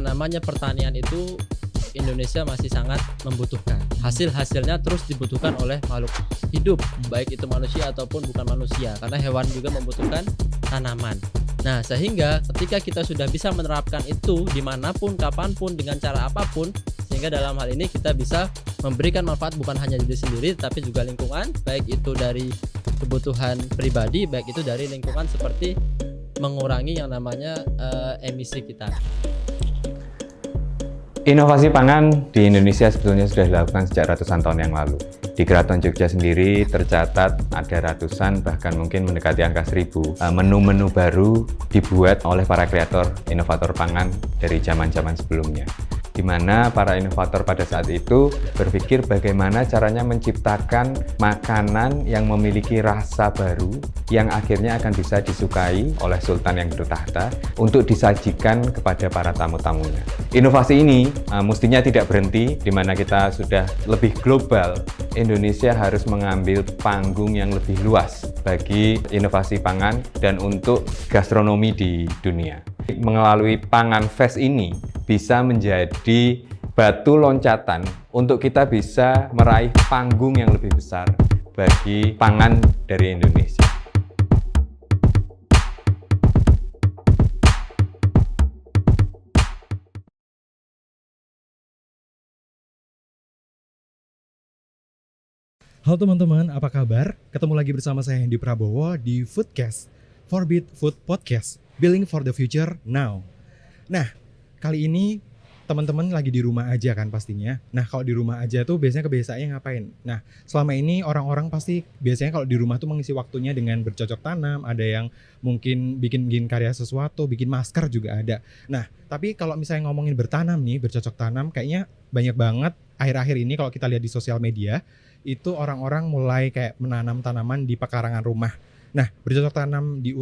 yang namanya pertanian itu Indonesia masih sangat membutuhkan. Hasil-hasilnya terus dibutuhkan oleh makhluk hidup, baik itu manusia ataupun bukan manusia, karena hewan juga membutuhkan tanaman. Nah, sehingga ketika kita sudah bisa menerapkan itu dimanapun, kapanpun, dengan cara apapun, sehingga dalam hal ini kita bisa memberikan manfaat bukan hanya diri sendiri, tapi juga lingkungan, baik itu dari kebutuhan pribadi, baik itu dari lingkungan seperti mengurangi yang namanya emisi kita. Inovasi pangan di Indonesia sebetulnya sudah dilakukan sejak ratusan tahun yang lalu. Di Keraton Jogja sendiri tercatat ada ratusan, bahkan mungkin mendekati angka 1000 menu-menu baru dibuat oleh para kreator inovator pangan dari zaman-zaman sebelumnya. Di mana para inovator pada saat itu berpikir bagaimana caranya menciptakan makanan yang memiliki rasa baru yang akhirnya akan bisa disukai oleh sultan yang bertahta untuk disajikan kepada para tamu-tamunya. Inovasi ini mestinya tidak berhenti, di mana kita sudah lebih global. Indonesia harus mengambil panggung yang lebih luas bagi inovasi pangan dan untuk gastronomi di dunia. Melalui Pangan Fest ini bisa menjadi batu loncatan untuk kita bisa meraih panggung yang lebih besar bagi pangan dari Indonesia. Halo teman-teman, apa kabar? Ketemu lagi bersama saya Hendy Prabowo di Foodcast, Forbit Food Podcast, Building for the Future Now. Nah, kali ini teman-teman lagi di rumah aja kan pastinya. Nah, kalau di rumah aja tuh biasanya kebiasaannya ngapain? Nah, selama ini orang-orang pasti biasanya kalau di rumah tuh mengisi waktunya dengan bercocok tanam, ada yang mungkin bikin karya sesuatu, bikin masker juga ada. Nah, tapi kalau misalnya ngomongin bertanam nih, bercocok tanam, kayaknya banyak banget akhir-akhir ini kalau kita lihat di sosial media, itu orang-orang mulai kayak menanam tanaman di pekarangan rumah. Nah, bercocok tanam di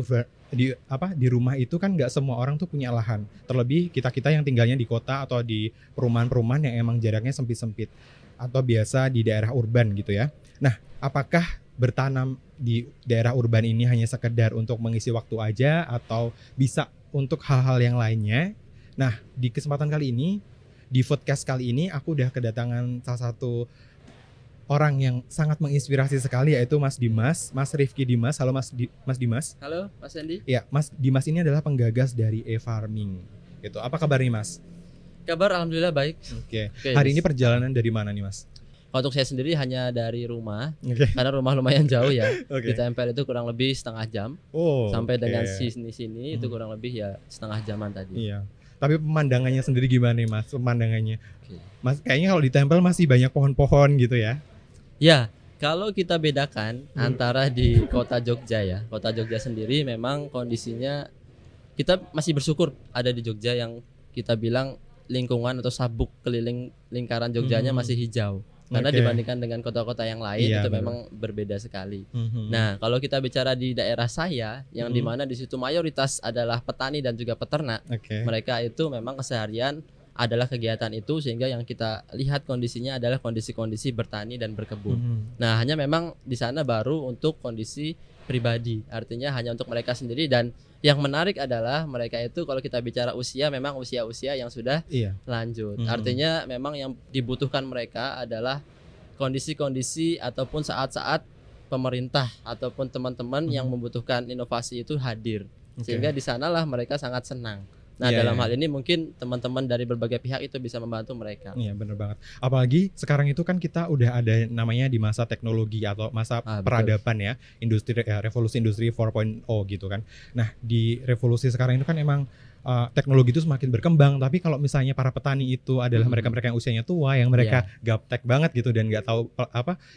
rumah itu kan nggak semua orang tuh punya lahan. Terlebih kita yang tinggalnya di kota atau di perumahan-perumahan yang emang jaraknya sempit-sempit atau biasa di daerah urban gitu ya. Nah, apakah bertanam di daerah urban ini hanya sekedar untuk mengisi waktu aja atau bisa untuk hal-hal yang lainnya? Nah, di kesempatan kali ini, di podcast kali ini aku udah kedatangan salah satu orang yang sangat menginspirasi sekali, yaitu Mas Dimas, Mas Rifki Dimas. Halo Mas Dimas. Halo Mas Hendy. Ya, Mas Dimas ini adalah penggagas dari e-farming. Gitu. Apa kabar nih Mas? Kabar alhamdulillah baik. Oke. Hari ini perjalanan dari mana nih Mas? Kalau untuk saya sendiri hanya dari rumah, Oke. karena rumah lumayan jauh ya. Oke. Di Tempel itu kurang lebih setengah jam. Oh, sampai oke. dengan sini itu kurang lebih ya setengah jaman tadi. Iya. Tapi pemandangannya sendiri gimana nih Mas? Pemandangannya. Oke. Mas, kayaknya kalau di Tempel masih banyak pohon-pohon gitu ya. Ya, kalau kita bedakan antara di kota Jogja ya, kota Jogja sendiri memang kondisinya kita masih bersyukur ada di Jogja yang kita bilang lingkungan atau sabuk keliling lingkaran Jogjanya masih hijau. Karena Oke. dibandingkan dengan kota-kota yang lain Iya, itu benar. memang berbeda sekali. Mhm. Nah, kalau kita bicara di daerah saya yang dimana di situ mayoritas adalah petani dan juga peternak, Oke. mereka itu memang keseharian adalah kegiatan itu, sehingga yang kita lihat kondisinya adalah kondisi-kondisi bertani dan berkebun. Mhm. Nah, hanya memang di sana baru untuk kondisi pribadi, artinya hanya untuk mereka sendiri. Dan yang menarik adalah mereka itu kalau kita bicara usia, memang usia-usia yang sudah Iya. lanjut. Mhm. Artinya memang yang dibutuhkan mereka adalah kondisi-kondisi ataupun saat-saat pemerintah ataupun teman-teman yang membutuhkan inovasi itu hadir. Oke. Sehingga di sanalah mereka sangat senang. Nah, Iya, dalam iya. hal ini mungkin teman-teman dari berbagai pihak itu bisa membantu mereka. Iya, benar banget. Apalagi sekarang itu kan kita udah ada namanya di masa teknologi atau masa Betul. peradaban ya, revolusi industri 4.0 gitu kan. Nah, di revolusi sekarang itu kan emang teknologi itu semakin berkembang, tapi kalau misalnya para petani itu adalah mereka-mereka yang usianya tua, yang mereka gaptek banget gitu dan nggak tahu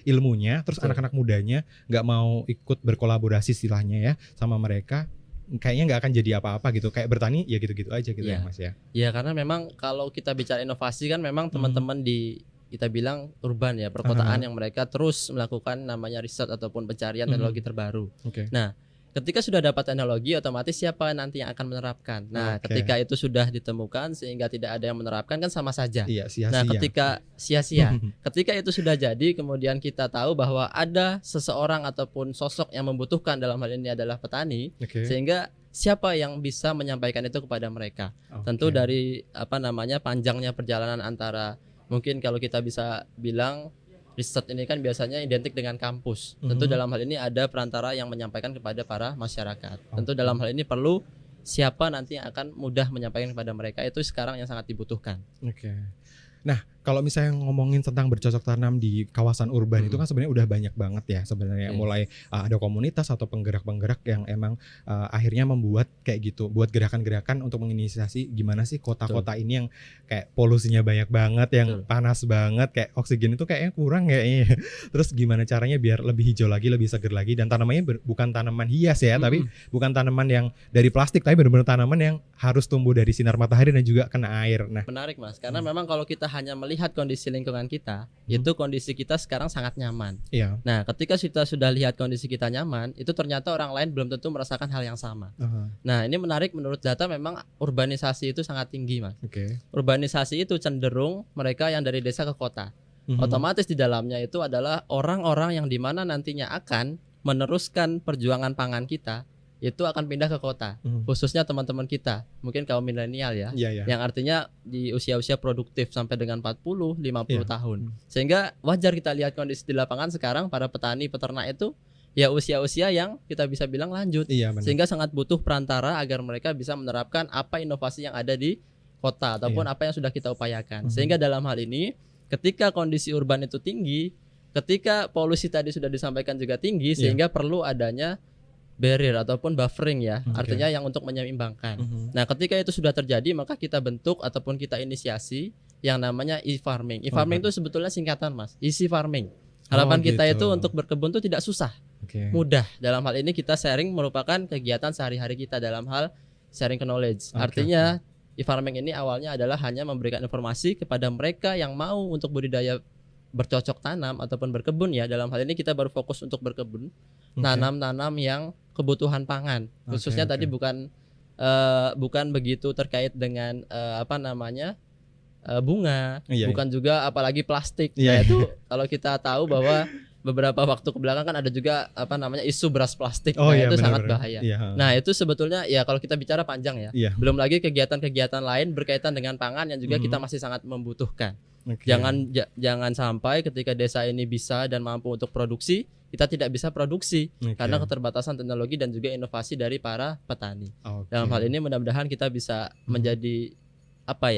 ilmunya, terus Betul. anak-anak mudanya nggak mau ikut berkolaborasi istilahnya ya sama mereka, kayaknya nggak akan jadi apa-apa gitu. Kayak bertani ya gitu-gitu aja gitu ya Iya. Mas ya. Ya, karena memang kalau kita bicara inovasi kan memang teman-teman di kita bilang urban ya, perkotaan yang mereka terus melakukan namanya riset ataupun pencarian teknologi terbaru. Oke. Nah, ketika sudah dapat teknologi, otomatis siapa nanti yang akan menerapkan. Nah, Oke. ketika itu sudah ditemukan sehingga tidak ada yang menerapkan kan sama saja. Iya, sia-sia. Nah, ketika sia-sia, ketika itu sudah jadi, kemudian kita tahu bahwa ada seseorang ataupun sosok yang membutuhkan, dalam hal ini adalah petani, Oke. sehingga siapa yang bisa menyampaikan itu kepada mereka. Tentu dari panjangnya perjalanan antara, mungkin kalau kita bisa bilang riset ini kan biasanya identik dengan kampus. Tentu dalam hal ini ada perantara yang menyampaikan kepada para masyarakat. Tentu dalam hal ini perlu siapa nanti yang akan mudah menyampaikan kepada mereka, itu sekarang yang sangat dibutuhkan. Oke. Nah, kalau misalnya ngomongin tentang bercocok tanam di kawasan urban itu kan sebenarnya udah banyak banget ya sebenarnya. Mulai ada komunitas atau penggerak-penggerak yang emang akhirnya membuat kayak gitu, buat gerakan-gerakan untuk menginisiasi gimana sih kota-kota ini yang kayak polusinya banyak banget, yang panas banget, kayak oksigen itu kayaknya kurang kayaknya. Terus gimana caranya biar lebih hijau lagi, lebih seger lagi, dan tanamannya bukan tanaman hias ya, tapi bukan tanaman yang dari plastik, tapi benar-benar tanaman yang harus tumbuh dari sinar matahari dan juga kena air. Nah, menarik Mas, karena memang kalau kita hanya melihat kondisi lingkungan kita, itu kondisi kita sekarang sangat nyaman. Iya. Nah, ketika kita sudah lihat kondisi kita nyaman, itu ternyata orang lain belum tentu merasakan hal yang sama. Nah, ini menarik, menurut data memang urbanisasi itu sangat tinggi, Mas. Urbanisasi itu cenderung mereka yang dari desa ke kota. Otomatis di dalamnya itu adalah orang-orang yang dimana nantinya akan meneruskan perjuangan pangan kita, itu akan pindah ke kota, khususnya teman-teman kita, mungkin kaum milenial ya, yang artinya di usia-usia produktif sampai dengan 40-50 tahun. Sehingga wajar kita lihat kondisi di lapangan sekarang para petani peternak itu ya usia-usia yang kita bisa bilang lanjut, sehingga sangat butuh perantara agar mereka bisa menerapkan apa inovasi yang ada di kota ataupun apa yang sudah kita upayakan. Sehingga dalam hal ini ketika kondisi urban itu tinggi, ketika polusi tadi sudah disampaikan juga tinggi, sehingga perlu adanya barrier ataupun buffering ya, artinya yang untuk menyeimbangkan. Nah, ketika itu sudah terjadi, maka kita bentuk ataupun kita inisiasi yang namanya e-farming. E-farming itu sebetulnya singkatan Mas, easy farming. Harapan kita itu untuk berkebun itu tidak susah, mudah. Dalam hal ini kita sharing merupakan kegiatan sehari-hari kita dalam hal sharing knowledge. Artinya e-farming ini awalnya adalah hanya memberikan informasi kepada mereka yang mau untuk budidaya bercocok tanam ataupun berkebun ya. Dalam hal ini kita baru fokus untuk berkebun, nanam-nanam yang kebutuhan pangan, khususnya tadi bukan begitu terkait dengan bunga, bukan juga apalagi plastik. Nah, itu kalau kita tahu bahwa beberapa waktu kebelakang kan ada juga isu beras plastik, itu sangat bahaya. Nah, itu sebetulnya ya kalau kita bicara panjang ya, belum lagi kegiatan-kegiatan lain berkaitan dengan pangan yang juga kita masih sangat membutuhkan. Jangan sampai ketika desa ini bisa dan mampu untuk produksi, kita tidak bisa produksi karena keterbatasan teknologi dan juga inovasi dari para petani. Dalam hal ini mudah-mudahan kita bisa menjadi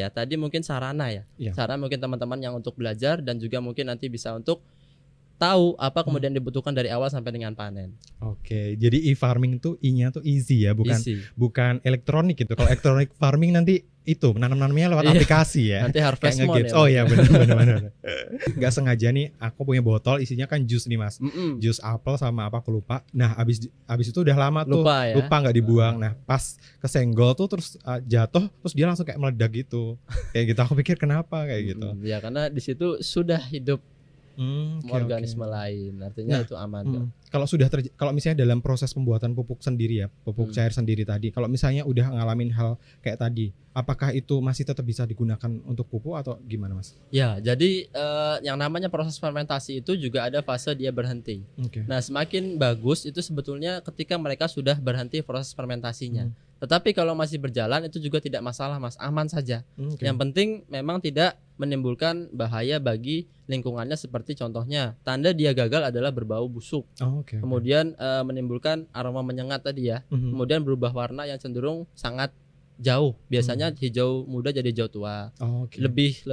tadi mungkin sarana ya. Sarana mungkin teman-teman yang untuk belajar dan juga mungkin nanti bisa untuk tahu apa kemudian dibutuhkan dari awal sampai dengan panen. Jadi e-farming itu I-nya tuh easy ya, bukan elektronik gitu. Kalau elektronik farming nanti itu nanam-nanamnya lewat aplikasi ya. Nanti harvest mode ya. Oh iya benar. Gak sengaja nih aku punya botol isinya kan jus nih Mas. Jus apel sama apa aku lupa. Nah, abis itu udah lama tuh lupa nggak dibuang. Nah, pas kesenggol tuh terus jatuh, terus dia langsung kayak meledak gitu. Kayak gitu aku pikir kenapa kayak gitu. Ya karena di situ sudah hidup organisme lain, artinya itu aman. Kalau misalnya dalam proses pembuatan pupuk sendiri ya, pupuk cair sendiri tadi, kalau misalnya udah ngalamin hal kayak tadi, apakah itu masih tetap bisa digunakan untuk pupuk atau gimana Mas? Ya, jadi yang namanya proses fermentasi itu juga ada fase dia berhenti. Nah, semakin bagus itu sebetulnya ketika mereka sudah berhenti proses fermentasinya. Tetapi kalau masih berjalan itu juga tidak masalah Mas, aman saja. Yang penting memang tidak menimbulkan bahaya bagi lingkungannya, seperti contohnya tanda dia gagal adalah berbau busuk. Kemudian menimbulkan aroma menyengat tadi ya. Kemudian berubah warna yang cenderung sangat jauh. Biasanya hijau muda jadi hijau tua. Lebih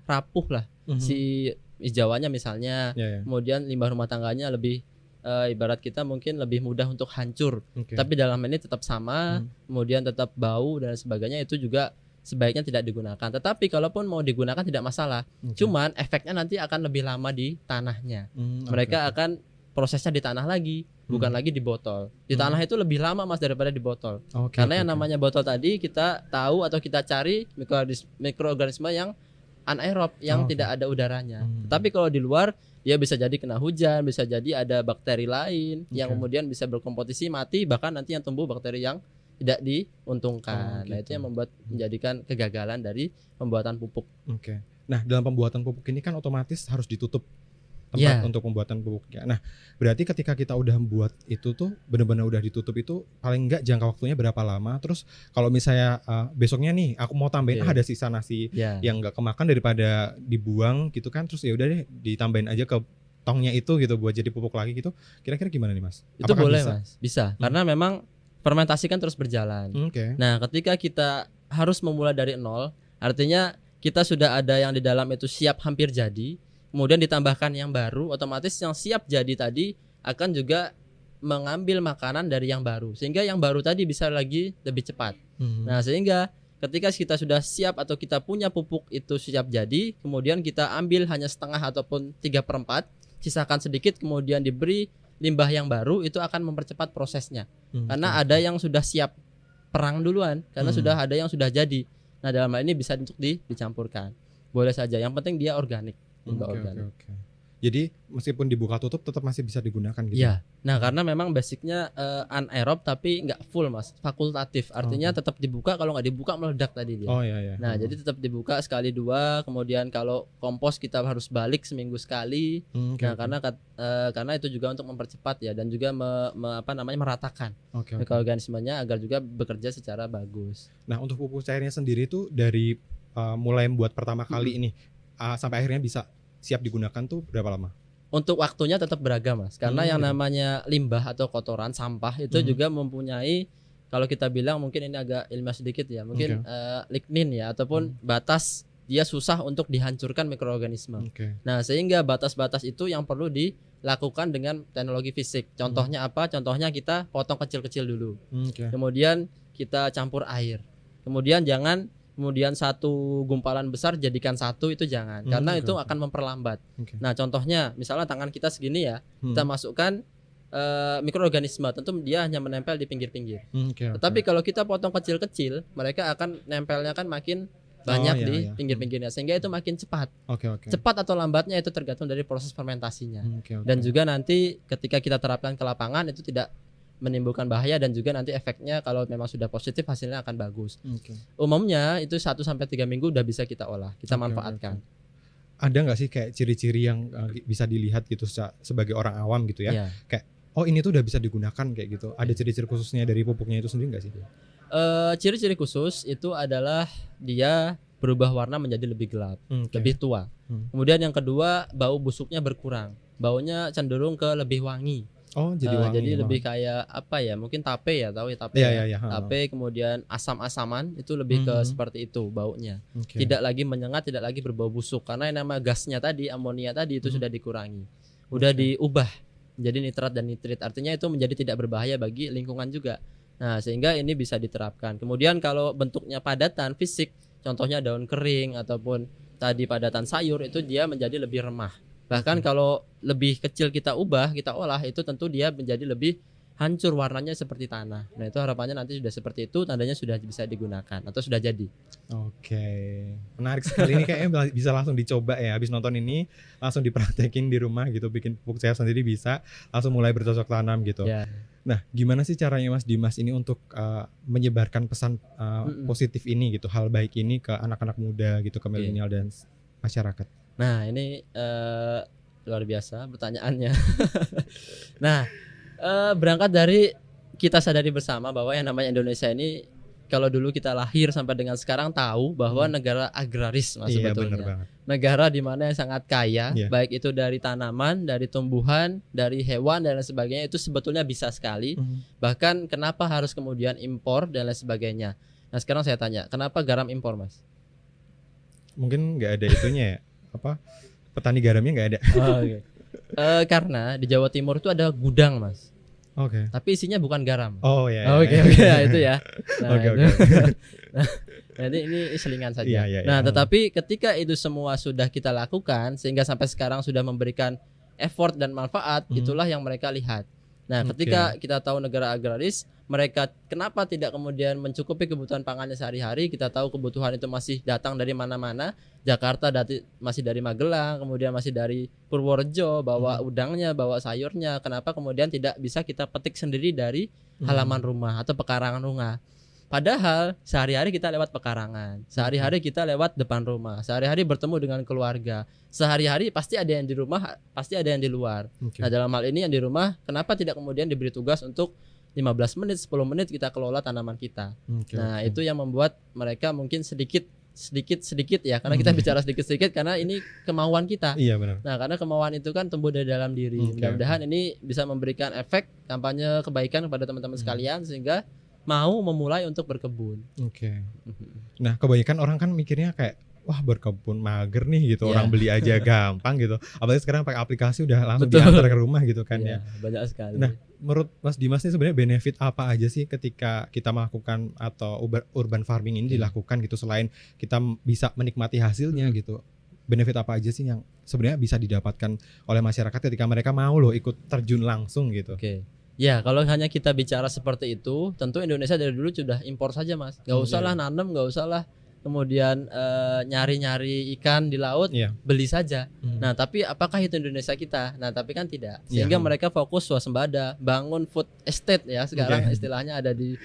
rapuh lah si hijauannya misalnya. Kemudian limbah rumah tangganya lebih ibarat kita mungkin lebih mudah untuk hancur. Tapi dalam ini tetap sama, kemudian tetap bau dan sebagainya, itu juga sebaiknya tidak digunakan. Tetapi kalaupun mau digunakan tidak masalah. Cuman efeknya nanti akan lebih lama di tanahnya. Mereka akan prosesnya di tanah lagi, bukan lagi di botol. Di tanah itu lebih lama Mas daripada di botol. Karena yang namanya botol tadi kita tahu atau kita cari mikroorganisme yang anaerob, yang tidak ada udaranya. Tapi kalau di luar dia bisa jadi kena hujan, bisa jadi ada bakteri lain yang kemudian bisa berkompetisi mati, bahkan nanti yang tumbuh bakteri yang tidak diuntungkan. Nah, itu yang menjadikan kegagalan dari pembuatan pupuk. Nah, dalam pembuatan pupuk ini kan otomatis harus ditutup tempat Iya. untuk pembuatan pupuknya. Nah, berarti ketika kita udah membuat itu tuh benar-benar udah ditutup itu paling enggak jangka waktunya berapa lama? Terus kalau misalnya besoknya nih aku mau tambahin Iya. ada sisa nasi Ya. yang enggak kemakan daripada dibuang gitu kan, terus ya udah deh ditambahin aja ke tongnya itu gitu buat jadi pupuk lagi gitu. Kira-kira gimana nih Mas? Itu Apakah boleh bisa? Mas, bisa. Karena memang fermentasi kan terus berjalan. Oke. Nah, ketika kita harus memulai dari nol, artinya kita sudah ada yang di dalam itu siap hampir jadi, kemudian ditambahkan yang baru, otomatis yang siap jadi tadi akan juga mengambil makanan dari yang baru, sehingga yang baru tadi bisa lagi lebih cepat. Hmm. Nah, sehingga ketika kita sudah siap atau kita punya pupuk itu siap jadi, kemudian kita ambil hanya setengah ataupun 3/4, sisakan sedikit, kemudian diberi limbah yang baru, itu akan mempercepat prosesnya. Karena ada yang sudah siap perang duluan, karena sudah ada yang sudah jadi. Nah, dalam hal ini bisa untuk dicampurkan. Boleh saja, yang penting dia organik, limbah organik. Oke. Jadi meskipun dibuka tutup tetap masih bisa digunakan gitu. Iya. Nah, karena memang basicnya anaerob tapi nggak full Mas, fakultatif. Artinya tetap dibuka, kalau nggak dibuka meledak tadi dia. Oh iya. Nah, jadi tetap dibuka sekali dua, kemudian kalau kompos kita harus balik seminggu sekali. Oke, Nah, oke. karena itu juga untuk mempercepat ya, dan juga meratakan Oke. mikroorganismenya agar juga bekerja secara bagus. Nah, untuk pupuk cairnya sendiri itu dari mulai buat pertama kali ini sampai akhirnya bisa siap digunakan tuh berapa lama? Untuk waktunya tetap beragam Mas, karena yang Gitu. namanya limbah atau kotoran sampah itu juga mempunyai, kalau kita bilang mungkin ini agak ilmiah sedikit ya, mungkin lignin ya, ataupun batas dia susah untuk dihancurkan mikroorganisme. Oke. Nah, sehingga batas-batas itu yang perlu dilakukan dengan teknologi fisik. Contohnya apa? Contohnya kita potong kecil-kecil dulu. Oke. Kemudian kita campur air. Kemudian jangan satu gumpalan besar jadikan satu, itu jangan. Karena oke, itu oke. akan memperlambat. Oke. Nah, contohnya misalnya tangan kita segini ya, kita masukkan mikroorganisme, tentu dia hanya menempel di pinggir-pinggir. Oke. Tetapi kalau kita potong kecil-kecil, mereka akan nempelnya kan makin banyak iya, di iya. pinggir-pinggirnya, sehingga itu makin cepat. Oke. Cepat atau lambatnya itu tergantung dari proses fermentasinya. Oke. Dan juga nanti ketika kita terapkan ke lapangan itu tidak menimbulkan bahaya, dan juga nanti efeknya kalau memang sudah positif hasilnya akan bagus. Oke. Umumnya itu 1-3 minggu udah bisa kita olah, kita Oke, manfaatkan. Ada nggak sih kayak ciri-ciri yang bisa dilihat gitu sebagai orang awam gitu ya? Iya. Kayak oh ini tuh udah bisa digunakan kayak gitu. Ada ciri-ciri khususnya dari pupuknya itu sendiri nggak sih? Ciri-ciri khusus itu adalah dia berubah warna menjadi lebih gelap, Oke. lebih tua. Kemudian yang kedua, bau busuknya berkurang, baunya cenderung ke lebih wangi. Oh jadi wangi. Jadi emang. lebih kayak apa ya, mungkin tape ya, tahu ya tape Iya, ya. iya. Tape, kemudian asam-asaman itu lebih ke seperti itu baunya. Oke. Tidak lagi menyengat, tidak lagi berbau busuk, karena yang nama gasnya tadi, amonia tadi itu sudah dikurangi, udah diubah menjadi nitrat dan nitrit, artinya itu menjadi tidak berbahaya bagi lingkungan juga. Nah, sehingga ini bisa diterapkan. Kemudian kalau bentuknya padatan fisik, contohnya daun kering ataupun tadi padatan sayur, itu dia menjadi lebih remah. Bahkan kalau lebih kecil kita ubah, kita olah, itu tentu dia menjadi lebih hancur, warnanya seperti tanah. Nah, itu harapannya nanti sudah seperti itu, tandanya sudah bisa digunakan atau sudah jadi. Oke, menarik sekali ini, kayaknya bisa langsung dicoba ya. Habis nonton ini langsung dipraktekin di rumah gitu, bikin pupuk cair sendiri bisa, langsung mulai bercocok tanam gitu. Ya. Nah, gimana sih caranya Mas Dimas ini untuk menyebarkan pesan positif ini gitu, hal baik ini ke anak-anak muda gitu, ke milenial dan masyarakat? Nah, ini luar biasa pertanyaannya. Nah, berangkat dari kita sadari bersama bahwa yang namanya Indonesia ini, kalau dulu kita lahir sampai dengan sekarang tahu bahwa negara agraris Mas, Iya, sebetulnya. benar banget. Negara di mana yang sangat kaya, Iya. baik itu dari tanaman, dari tumbuhan, dari hewan dan lain sebagainya, itu sebetulnya bisa sekali. Bahkan kenapa harus kemudian impor dan lain sebagainya. Nah, sekarang saya tanya, kenapa garam impor, Mas? Mungkin nggak ada itunya ya, apa petani garamnya nggak ada. Karena di Jawa Timur itu ada gudang, Mas. Oke. Tapi isinya bukan garam. Oh ya. Oke, ya, itu ya. Nah, Oke, itu. oke. Nah, jadi ini selingan saja. Iya, iya, Nah, iya. tetapi ketika itu semua sudah kita lakukan sehingga sampai sekarang sudah memberikan effort dan manfaat, itulah yang mereka lihat. Nah, ketika kita tahu negara agraris, mereka kenapa tidak kemudian mencukupi kebutuhan pangannya sehari-hari? Kita tahu kebutuhan itu masih datang dari mana-mana. Jakarta masih dari Magelang, kemudian masih dari Purworejo, bawa udangnya, bawa sayurnya. Kenapa kemudian tidak bisa kita petik sendiri dari halaman rumah atau pekarangan rumah? Padahal sehari-hari kita lewat pekarangan, sehari-hari kita lewat depan rumah, sehari-hari bertemu dengan keluarga, sehari-hari pasti ada yang di rumah, pasti ada yang di luar. Oke. Nah dalam hal ini yang di rumah, kenapa tidak kemudian diberi tugas untuk 15 menit, 10 menit kita kelola tanaman kita. Oke, Nah oke. itu yang membuat mereka mungkin sedikit ya, karena kita bicara sedikit-sedikit karena ini kemauan kita. Iya benar. Nah karena kemauan itu kan tumbuh dari dalam diri. Oke, Mudah-mudahan ini bisa memberikan efek kampanye kebaikan kepada teman-teman sekalian sehingga mau memulai untuk berkebun. Oke. Nah, kebanyakan orang kan mikirnya kayak wah berkebun mager nih gitu, Iya. orang beli aja gampang gitu. Apalagi sekarang pakai aplikasi udah langsung Betul. diantar ke rumah gitu kan ya. Iya, banyak sekali. Nah, menurut Mas Dimas nih sebenarnya benefit apa aja sih ketika kita melakukan atau urban farming ini dilakukan gitu, selain kita bisa menikmati hasilnya gitu. Benefit apa aja sih yang sebenarnya bisa didapatkan oleh masyarakat ketika mereka mau loh ikut terjun langsung gitu. Oke. Ya, kalau hanya kita bicara seperti itu, tentu Indonesia dari dulu sudah impor saja, Mas. Gak usah lah nanam, gak usah lah kemudian nyari-nyari ikan di laut, Iya. beli saja. Hmm. Nah, tapi apakah itu Indonesia kita? Nah, tapi kan tidak. Sehingga Iya. mereka fokus swasembada, bangun food estate ya. Sekarang Oke. istilahnya ada di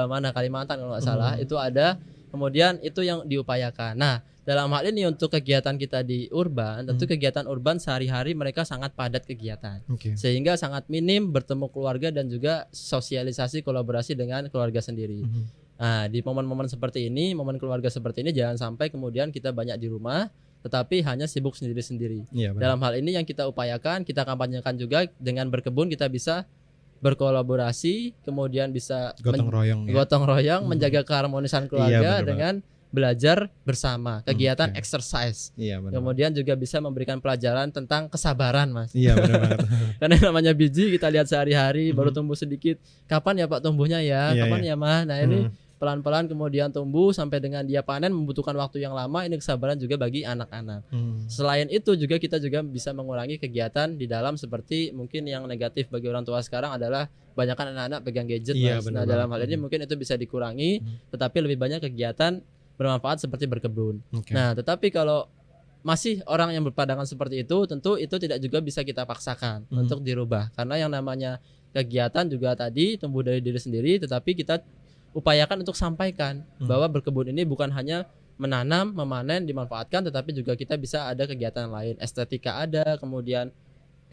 mana Kalimantan kalau nggak salah, itu ada. Kemudian itu yang diupayakan. Nah, dalam hal ini untuk kegiatan kita di urban, tentu kegiatan urban sehari-hari mereka sangat padat kegiatan. Oke. Sehingga sangat minim bertemu keluarga dan juga sosialisasi kolaborasi dengan keluarga sendiri. Mhm. Nah, di momen-momen seperti ini, momen keluarga seperti ini jangan sampai kemudian kita banyak di rumah tetapi hanya sibuk sendiri-sendiri. Iya benar. Dalam hal ini yang kita upayakan, kita kampanyekan juga dengan berkebun kita bisa berkolaborasi, kemudian bisa Gotong royong ya. gotong royong, menjaga keharmonisan keluarga benar dengan belajar bersama, kegiatan Oke. exercise. Iya benar. Kemudian juga bisa memberikan pelajaran tentang kesabaran, Mas. Iya benar banget. Karena yang namanya biji kita lihat sehari-hari baru tumbuh sedikit. Kapan ya Pak tumbuhnya ya? Iya, Kapan iya. ya Mah? Nah ini Hmm. pelan-pelan kemudian tumbuh sampai dengan dia panen membutuhkan waktu yang lama. Ini kesabaran juga bagi anak-anak. Hmm. Selain itu juga kita juga bisa mengurangi kegiatan di dalam seperti mungkin yang negatif bagi orang tua sekarang adalah banyakkan anak-anak pegang gadget. Iya, Mas. benar Nah dalam banget. hal ini mungkin itu bisa dikurangi, tetapi lebih banyak kegiatan bermanfaat seperti berkebun. Oke. Nah tetapi kalau masih orang yang berpandangan seperti itu, tentu itu tidak juga bisa kita paksakan untuk dirubah. Karena yang namanya kegiatan juga tadi tumbuh dari diri sendiri, tetapi kita upayakan untuk sampaikan bahwa berkebun ini bukan hanya menanam, memanen, dimanfaatkan, tetapi juga kita bisa ada kegiatan lain. Estetika ada, kemudian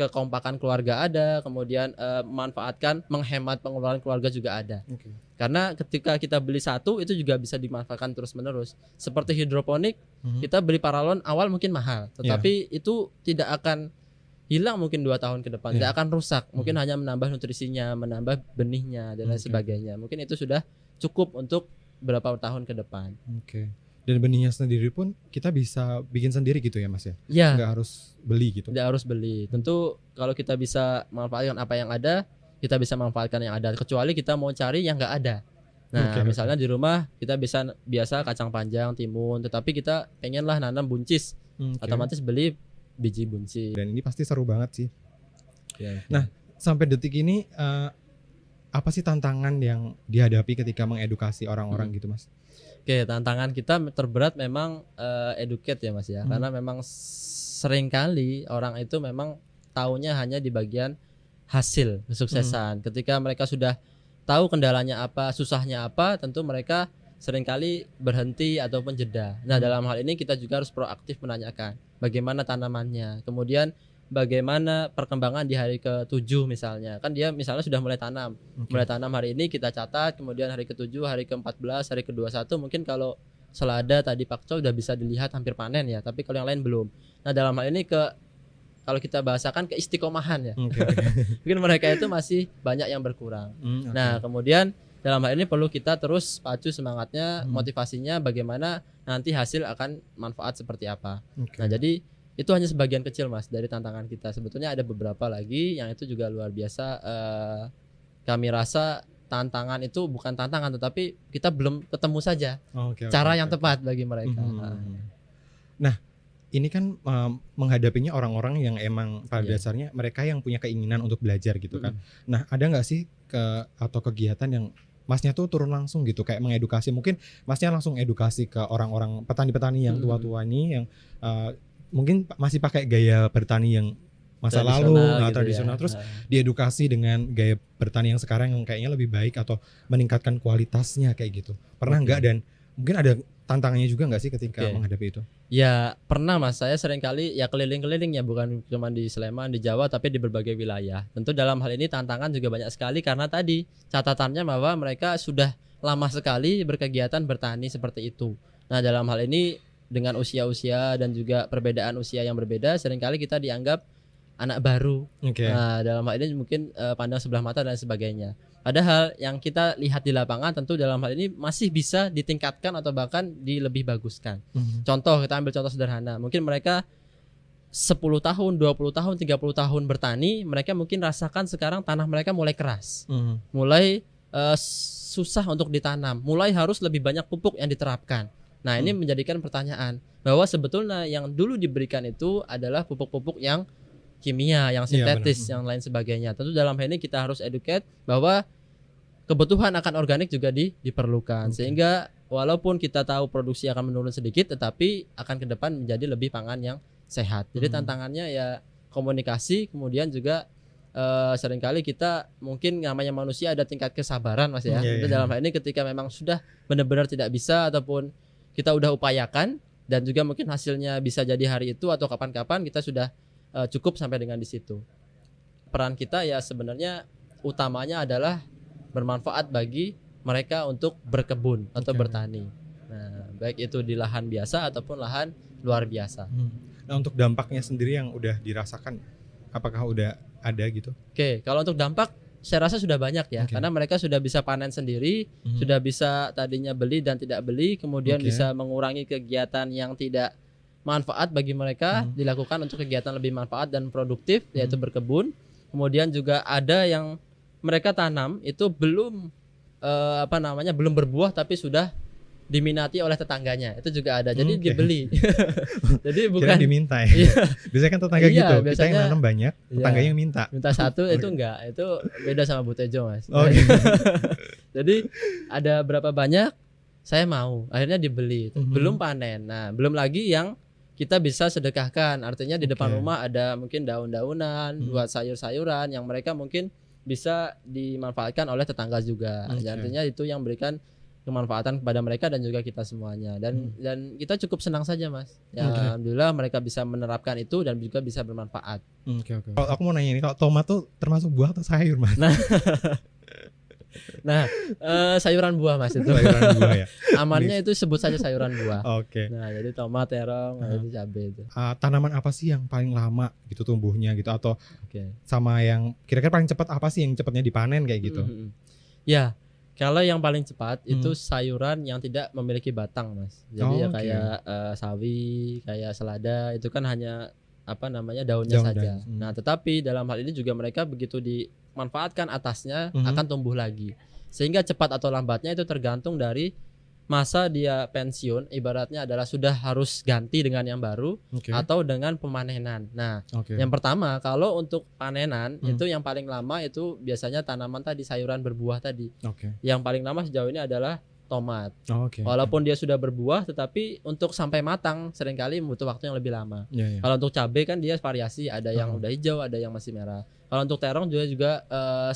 kekompakan keluarga ada, kemudian memanfaatkan, menghemat pengeluaran keluarga juga ada. Oke. Karena ketika kita beli satu itu juga bisa dimanfaatkan terus-menerus. Seperti hidroponik, kita beli paralon awal mungkin mahal, tetapi itu tidak akan hilang mungkin 2 tahun ke depan, tidak akan rusak. Mungkin hanya menambah nutrisinya, menambah benihnya dan lain sebagainya. Mungkin itu sudah cukup untuk berapa tahun ke depan. Oke. Dan benihnya sendiri pun kita bisa bikin sendiri gitu ya Mas ya? Ya, Nggak harus beli gitu. tidak harus beli. Tentu kalau kita bisa manfaatkan apa yang ada, kita bisa manfaatkan yang ada. Kecuali kita mau cari yang nggak ada. Nah, Oke. misalnya di rumah kita biasa kacang panjang, timun, tetapi kita pengen lah nanam buncis, Oke. otomatis beli biji buncis. Dan ini pasti seru banget sih. Ya. Nah, sampai detik ini apa sih tantangan yang dihadapi ketika mengedukasi orang-orang gitu Mas? Oke, tantangan kita terberat memang educate ya Mas ya. Karena memang seringkali orang itu memang taunya hanya di bagian hasil kesuksesan. Ketika mereka sudah tahu kendalanya apa, susahnya apa, tentu mereka seringkali berhenti ataupun jeda. Nah, dalam hal ini kita juga harus proaktif menanyakan bagaimana tanamannya. Kemudian bagaimana perkembangan di hari ke-7 misalnya. Kan dia misalnya sudah mulai tanam. Mulai tanam hari ini kita catat, kemudian hari ke-7, hari ke-14, hari ke-21 mungkin kalau selada tadi pakcoy udah bisa dilihat hampir panen ya, tapi kalau yang lain belum. Nah, dalam hal ini kalau kita bahasakan keistiqomahan ya. Oke. Mungkin mereka itu masih banyak yang berkurang. Nah, kemudian dalam hal ini perlu kita terus pacu semangatnya, motivasinya bagaimana nanti hasil akan manfaat seperti apa. Nah, jadi itu hanya sebagian kecil Mas dari tantangan kita. Sebetulnya ada beberapa lagi yang itu juga luar biasa. Kami rasa tantangan itu bukan tantangan, tetapi kita belum ketemu saja cara yang tepat bagi mereka. Nah, ini kan menghadapinya orang-orang yang emang pada Iya. dasarnya mereka yang punya keinginan untuk belajar gitu kan. Nah, ada nggak sih atau kegiatan yang Masnya tuh turun langsung gitu kayak mengedukasi, mungkin Masnya langsung edukasi ke orang-orang petani-petani yang tua-tua ini yang mungkin masih pakai gaya bertani yang masa lalu, gitu tradisional, ya. terus diedukasi dengan gaya bertani yang sekarang yang kayaknya lebih baik atau meningkatkan kualitasnya kayak gitu. Pernah Oke. nggak, dan mungkin ada tantangannya juga nggak sih ketika Oke. menghadapi itu? Ya pernah Mas, saya sering kali ya keliling-keliling ya, bukan cuma di Sleman, di Jawa, tapi di berbagai wilayah. Tentu dalam hal ini tantangan juga banyak sekali karena tadi catatannya bahwa mereka sudah lama sekali berkegiatan bertani seperti itu. Nah dalam hal ini dengan usia-usia dan juga perbedaan usia yang berbeda, seringkali kita dianggap anak baru. Oke. Nah dalam hal ini mungkin pandang sebelah mata dan sebagainya. Padahal yang kita lihat di lapangan tentu dalam hal ini masih bisa ditingkatkan atau bahkan dilebih baguskan. Contoh, kita ambil contoh sederhana. Mungkin mereka 10 tahun, 20 tahun, 30 tahun bertani, mereka mungkin rasakan sekarang tanah mereka mulai keras. Mulai susah untuk ditanam, mulai harus lebih banyak pupuk yang diterapkan. Nah, ini menjadikan pertanyaan bahwa sebetulnya yang dulu diberikan itu adalah pupuk-pupuk yang kimia, yang Iya, sintetis, benar. yang lain sebagainya. Tentu dalam hal ini kita harus educate bahwa kebutuhan akan organik juga diperlukan. Oke. Sehingga walaupun kita tahu produksi akan menurun sedikit, tetapi akan ke depan menjadi lebih pangan yang sehat. Jadi tantangannya ya komunikasi, kemudian juga seringkali kita mungkin namanya manusia ada tingkat kesabaran Mas ya. Iya, Itu iya. dalam hal ini ketika memang sudah benar-benar tidak bisa ataupun kita udah upayakan dan juga mungkin hasilnya bisa jadi hari itu atau kapan-kapan, kita sudah cukup sampai dengan di situ. Peran kita ya sebenarnya utamanya adalah bermanfaat bagi mereka untuk berkebun atau Oke. bertani. Nah, baik itu di lahan biasa ataupun lahan luar biasa. Nah, untuk dampaknya sendiri yang udah dirasakan, apakah udah ada gitu? Oke, kalau untuk dampak saya rasa sudah banyak ya, Oke. karena mereka sudah bisa panen sendiri, sudah bisa tadinya beli dan tidak beli, kemudian Oke. bisa mengurangi kegiatan yang tidak manfaat bagi mereka, dilakukan untuk kegiatan lebih manfaat dan produktif, yaitu berkebun. Kemudian juga ada yang mereka tanam itu belum belum berbuah tapi sudah diminati oleh tetangganya, itu juga ada. Jadi Oke. dibeli. Jadi Kira bukan diminta ya? Iya. Biasanya kan tetangga Iya, gitu, kita yang biasanya- nanam banyak, Iya. tetangganya yang minta. minta satu itu enggak, itu beda sama Bu Tejo Mas. Oh, iya. Jadi ada berapa banyak saya mau, akhirnya dibeli. Mhm. Belum panen. Nah, belum lagi yang kita bisa sedekahkan. Artinya di depan Oke. rumah ada mungkin daun-daunan buat sayur-sayuran yang mereka mungkin bisa dimanfaatkan oleh tetangga juga. Oke. Artinya itu yang berikan kemanfaatan kepada mereka dan juga kita semuanya. Dan kita cukup senang saja Mas. Ya, Oke. alhamdulillah mereka bisa menerapkan itu dan juga bisa bermanfaat. Oke. Kalau aku mau nanya ini, kalau tomat tuh termasuk buah atau sayur, Mas? Nah, sayuran buah Mas itu. Sayuran buah ya. Amannya itu sebut saja sayuran buah. Oke. Nah, jadi tomat, terong, itu cabai itu. Tanaman apa sih yang paling lama gitu tumbuhnya gitu, atau Oke. sama yang kira-kira paling cepat apa sih yang cepatnya dipanen kayak gitu? Ya, kalau yang paling cepat itu sayuran yang tidak memiliki batang, Mas. Jadi ya Oke. kayak sawi, kayak selada, itu kan hanya daunnya Daun saja. dan- Nah, tetapi dalam hal ini juga mereka begitu dimanfaatkan atasnya akan tumbuh lagi. Sehingga cepat atau lambatnya itu tergantung dari masa dia pensiun, ibaratnya adalah sudah harus ganti dengan yang baru Oke. atau dengan pemanenan. Nah, Oke. yang pertama kalau untuk panenan itu yang paling lama itu biasanya tanaman tadi, sayuran berbuah tadi. Oke. Yang paling lama sejauh ini adalah tomat. Oke. Walaupun dia sudah berbuah, tetapi untuk sampai matang seringkali butuh waktu yang lebih lama. Iya, iya. Kalau untuk cabai kan dia variasi, ada yang udah hijau, ada yang masih merah. Kalau untuk terong juga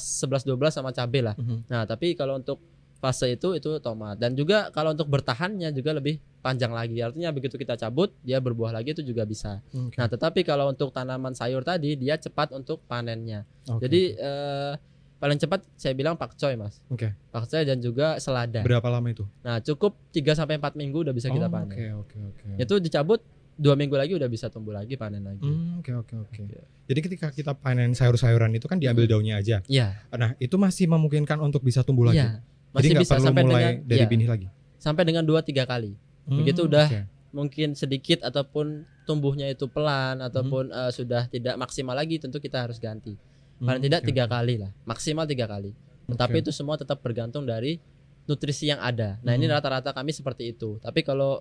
11-12 sama cabai lah. Nah, tapi kalau untuk fase itu tomat. Dan juga kalau untuk bertahannya juga lebih panjang lagi. Artinya begitu kita cabut, dia berbuah lagi itu juga bisa. Oke. Nah, tetapi kalau untuk tanaman sayur tadi dia cepat untuk panennya. Oke. Jadi paling cepat saya bilang pakcoy, Mas. Oke. Pakcoy dan juga selada. Berapa lama itu? Nah, cukup 3 sampai 4 minggu udah bisa kita panen. Oke. Itu dicabut 2 minggu lagi udah bisa tumbuh lagi, panen lagi. Oke. Jadi ketika kita panen sayur-sayuran itu kan diambil daunnya aja. Iya. Nah, itu masih memungkinkan untuk bisa tumbuh lagi. Iya. Jadi Masih nggak bisa perlu sampai mulai dengan dari iya, benih lagi. sampai dengan 2-3 kali. Begitu udah Oke. mungkin sedikit ataupun tumbuhnya itu pelan ataupun sudah tidak maksimal lagi, tentu kita harus ganti. Paling tidak Oke, 3 kali lah, maksimal 3 kali. Tetapi itu semua tetap bergantung dari nutrisi yang ada. Nah, ini rata-rata kami seperti itu. Tapi kalau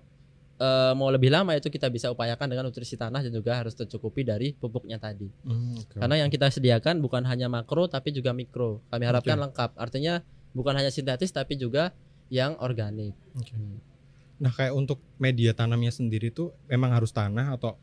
mau lebih lama itu kita bisa upayakan dengan nutrisi tanah dan juga harus tercukupi dari pupuknya tadi. Oke. Karena yang kita sediakan bukan hanya makro tapi juga mikro. Kami harapkan lengkap. Artinya bukan hanya sintetis tapi juga yang organik. Oke. Nah, kayak untuk media tanamnya sendiri tuh memang harus tanah atau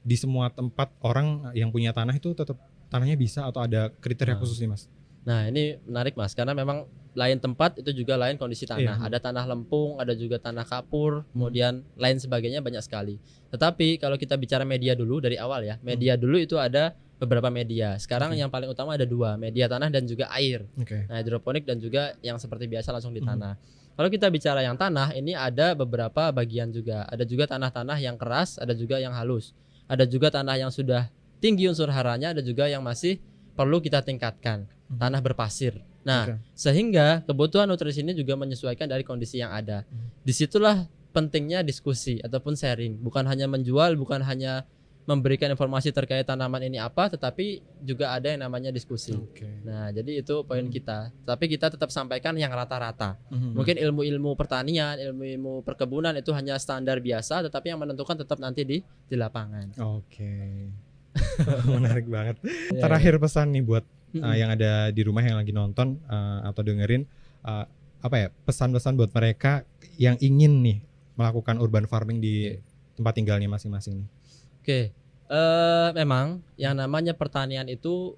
di semua tempat orang yang punya tanah itu tetap tanahnya bisa atau ada kriteria Nah. khusus nih, Mas? Nah, ini menarik Mas, karena memang lain tempat itu juga lain kondisi tanah. Iya. Ada tanah lempung, ada juga tanah kapur, kemudian lain sebagainya banyak sekali. Tetapi kalau kita bicara media dulu dari awal ya, media dulu itu ada beberapa media. Sekarang Oke. yang paling utama ada 2, media tanah dan juga air. Oke. Nah, hidroponik dan juga yang seperti biasa langsung di tanah. Kalau kita bicara yang tanah, ini ada beberapa bagian juga. Ada juga tanah-tanah yang keras, ada juga yang halus. Ada juga tanah yang sudah tinggi unsur haranya, ada juga yang masih perlu kita tingkatkan. Tanah berpasir. Nah, Oke. sehingga kebutuhan nutrisi ini juga menyesuaikan dari kondisi yang ada. Disitulah pentingnya diskusi ataupun sharing. Bukan hanya menjual, bukan hanya memberikan informasi terkait tanaman ini apa, tetapi juga ada yang namanya diskusi. Oke. Nah, jadi itu poin kita. Tapi kita tetap sampaikan yang rata-rata. Mhm. Mungkin ilmu-ilmu pertanian, ilmu-ilmu perkebunan itu hanya standar biasa, tetapi yang menentukan tetap nanti di lapangan. Oke. Menarik banget. Ya, Terakhir pesan nih buat Mm-mm. yang ada di rumah yang lagi nonton atau dengerin apa ya, pesan-pesan buat mereka yang ingin nih melakukan urban farming di tempat tinggalnya masing-masing nih. Oke, memang yang namanya pertanian itu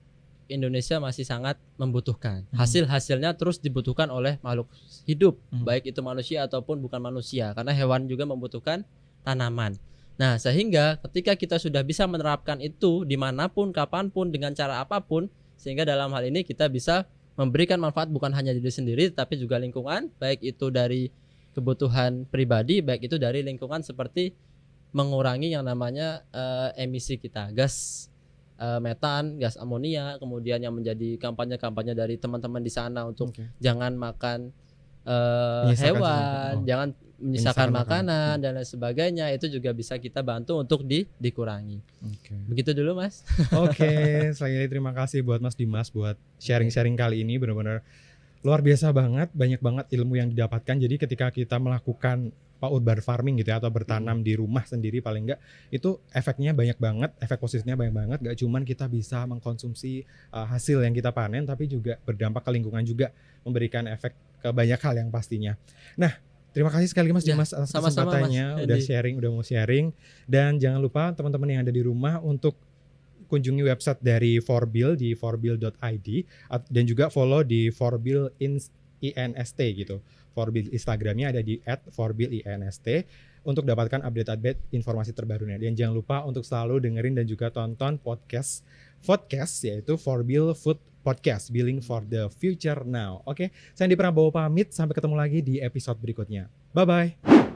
Indonesia masih sangat membutuhkan. Hasil-hasilnya terus dibutuhkan oleh makhluk hidup, baik itu manusia ataupun bukan manusia, karena hewan juga membutuhkan tanaman. Nah, sehingga ketika kita sudah bisa menerapkan itu dimanapun, kapanpun, dengan cara apapun, sehingga dalam hal ini kita bisa memberikan manfaat bukan hanya diri sendiri, tapi juga lingkungan, baik itu dari kebutuhan pribadi, baik itu dari lingkungan seperti mengurangi yang namanya emisi kita, gas metan, gas amonia, kemudian yang menjadi kampanye-kampanye dari teman-teman di sana untuk Oke. jangan makan Menyisakan hewan, sesuatu. Oh. jangan menyisakan Menyisakan makanan dan lain sebagainya, itu juga bisa kita bantu untuk dikurangi. Oke. Begitu dulu, Mas. Oke, sekali lagi terima kasih buat Mas Dimas buat sharing-sharing kali ini, benar-benar luar biasa banget, banyak banget ilmu yang didapatkan. Jadi ketika kita melakukan urban farming gitu ya, atau bertanam di rumah sendiri paling enggak, itu efeknya banyak banget, efek positifnya banyak banget. Gak cuman kita bisa mengkonsumsi hasil yang kita panen, tapi juga berdampak ke lingkungan juga, memberikan efek ke banyak hal yang pastinya. Nah, terima kasih sekali Mas Ya, Dimas atas sama-sama, Mas kesempatannya, udah Hendy. sharing, udah mau sharing. Dan jangan lupa teman-teman yang ada di rumah untuk kunjungi website dari Forbil di forbil.id dan juga follow di Forbil INST gitu. Forbil Instagramnya ada di @forbilinst untuk dapatkan update-update informasi terbarunya. Dan jangan lupa untuk selalu dengerin dan juga tonton podcast yaitu Forbil Food Podcast, Building for the Future Now. Oke, saya Andi Prabowo pamit, sampai ketemu lagi di episode berikutnya. Bye-bye.